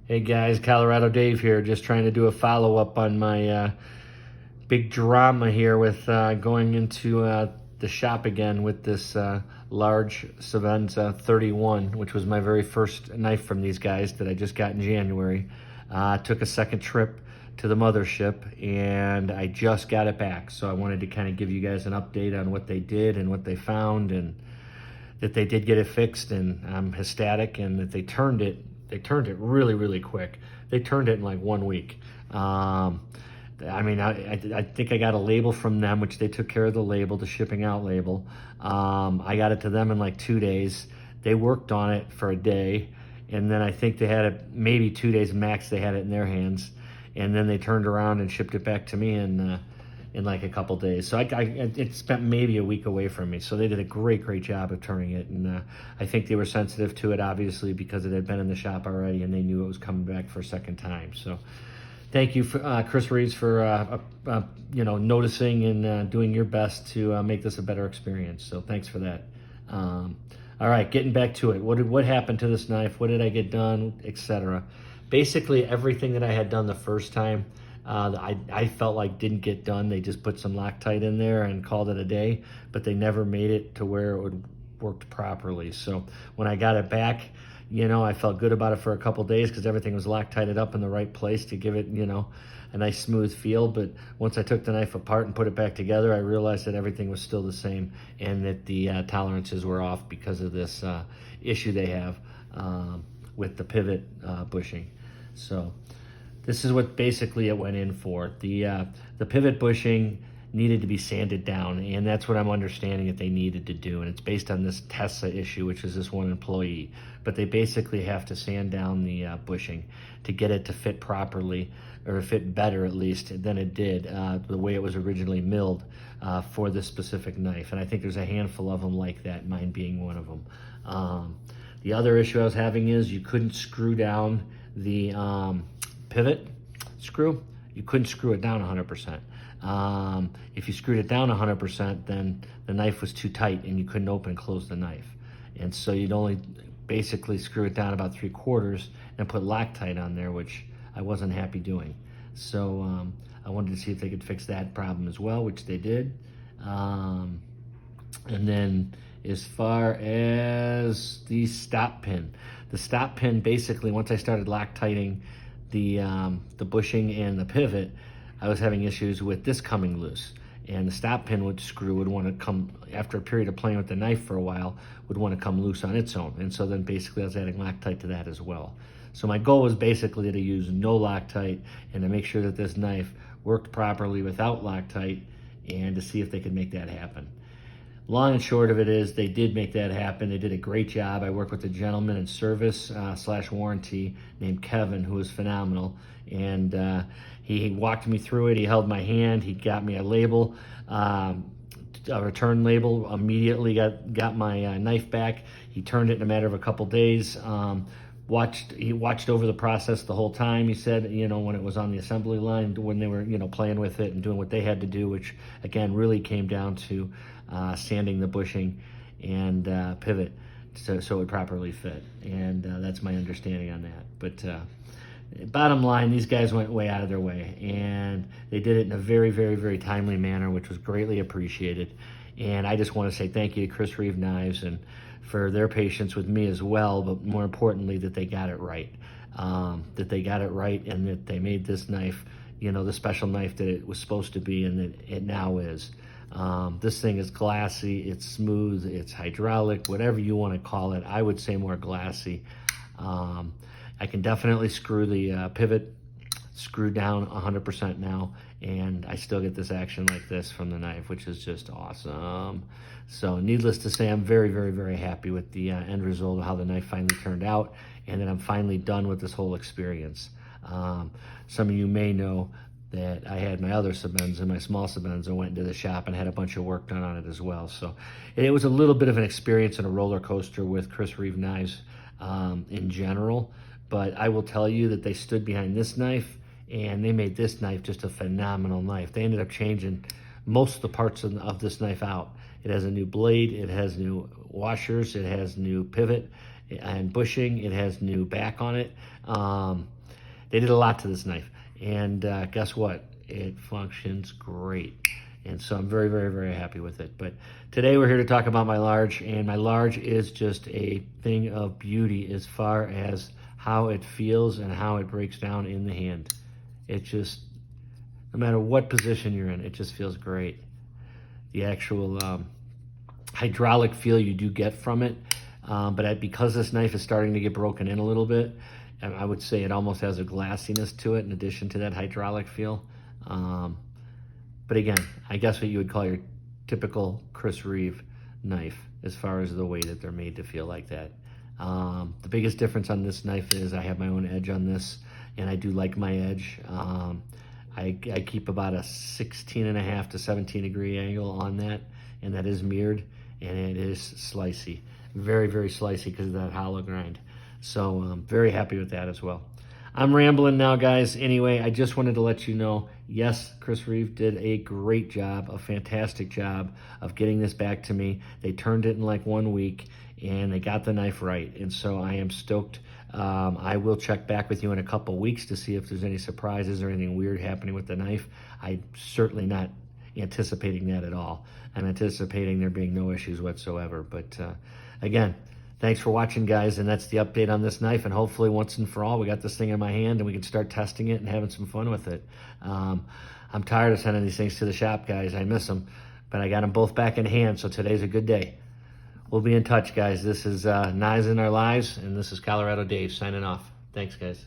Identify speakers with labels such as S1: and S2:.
S1: Hey guys, Colorado Dave here, just trying to do a follow-up on my big drama here with going into the shop again with this large Sebenza 31, which was my very first knife from these guys that I just got in January. Took a second trip to the mothership and I just got it back. So I wanted to kind of give you guys an update on what they did and what they found, and that they did get it fixed, and I'm ecstatic, and that they turned it really, really quick. They turned it in like 1 week. I mean, I think I got a label from them, which they took care of the label, the shipping out label. I got it to them in like 2 days. They worked on it for a day, and then I think they had it maybe 2 days max. They had it in their hands, and then they turned around and shipped it back to me in like a couple days. So it spent maybe a week away from me. So they did a great job of turning it. And I think they were sensitive to it, obviously, because it had been in the shop already and they knew it was coming back for a second time. So thank you, for, Chris Reeves, for noticing and doing your best to make this a better experience. So thanks for that. All right, getting back to it. What happened to this knife? What did I get done, etc.? Basically, everything that I had done the first time, I felt like didn't get done. They just put some Loctite in there and called it a day, but they never made it to where it would worked properly. So when I got it back, I felt good about it for a couple days because everything was Loctited up in the right place to give it, a nice smooth feel. But once I took the knife apart and put it back together, I realized that everything was still the same, and that the tolerances were off because of this issue they have with the pivot bushing. So this is what basically it went in for. The pivot bushing needed to be sanded down, and that's what I'm understanding that they needed to do. And it's based on this Tessa issue, which is this one employee. But they basically have to sand down the bushing to get it to fit properly, or fit better at least than it did the way it was originally milled for this specific knife. And I think there's a handful of them like that, mine being one of them. The other issue I was having is you couldn't screw down the pivot screw. You couldn't screw it down 100%. If you screwed it down 100%, then the knife was too tight and you couldn't open and close the knife. And so you'd only basically screw it down about 3/4 and put Loctite on there, which I wasn't happy doing. So I wanted to see if they could fix that problem as well, which they did. And then as far as the stop pin basically, once I started Loctiting the bushing and the pivot, I was having issues with this coming loose, and the stop pin would want to come, after a period of playing with the knife for a while, would want to come loose on its own. And so then basically I was adding Loctite to that as well. So my goal was basically to use no Loctite and to make sure that this knife worked properly without Loctite, and to see if they could make that happen. Long and short of it is they did make that happen. They did a great job. I worked with a gentleman in service / warranty named Kevin, who was phenomenal. And he walked me through it. He held my hand. He got me a label, a return label. Immediately got my knife back. He turned it in a matter of a couple days. He watched over the process the whole time. He said, when it was on the assembly line, when they were, playing with it and doing what they had to do, which again really came down to sanding the bushing and pivot so it would properly fit. And that's my understanding on that. But bottom line, these guys went way out of their way, and they did it in a very timely manner, which was greatly appreciated. And I just want to say thank you to Chris Reeve Knives and for their patience with me as well, but more importantly, that they got it right. And that they made this knife, the special knife that it was supposed to be, and that it now is. This thing is glassy, it's smooth, it's hydraulic, whatever you want to call it. I would say more glassy. I can definitely screw the pivot screw down 100% now, and I still get this action like this from the knife, which is just awesome. So needless to say, I'm very happy with the end result of how the knife finally turned out, and that I'm finally done with this whole experience. Some of you may know that I had my other Sebenza, my small Sebenza, went into the shop and had a bunch of work done on it as well. So it was a little bit of an experience and a roller coaster with Chris Reeve Knives in general. But I will tell you that they stood behind this knife, and they made this knife just a phenomenal knife. They ended up changing most of the parts of this knife out. It has a new blade, it has new washers, it has new pivot and bushing, it has new back on it. they did a lot to this knife. And guess what? It functions great. And so I'm very, very, very happy with it. But today we're here to talk about my large, and my large is just a thing of beauty as far as how it feels and how it breaks down in the hand. It just, no matter what position you're in, it just feels great. The actual hydraulic feel you do get from it, but because this knife is starting to get broken in a little bit, I would say it almost has a glassiness to it in addition to that hydraulic feel. But again, I guess what you would call your typical Chris Reeve knife as far as the way that they're made to feel like that. The biggest difference on this knife is I have my own edge on this, and I do like my edge. I keep about a 16.5 to 17 degree angle on that, and that is mirrored, and it is slicey. Very, very slicey because of that hollow grind. So I'm very happy with that as well. I'm rambling now, guys. Anyway, I just wanted to let you know, yes, Chris Reeve did a great job, a fantastic job of getting this back to me. They turned it in like 1 week, and they got the knife right. And so I am stoked. I will check back with you in a couple weeks to see if there's any surprises or anything weird happening with the knife. I'm certainly not anticipating that at all. I'm anticipating there being no issues whatsoever. But again, thanks for watching, guys, and that's the update on this knife, and hopefully once and for all we got this thing in my hand and we can start testing it and having some fun with it. I'm tired of sending these things to the shop, guys. I miss them, but I got them both back in hand, so today's a good day. We'll be in touch, guys. This is Knives in Our Lives, and this is Colorado Dave signing off. Thanks, guys.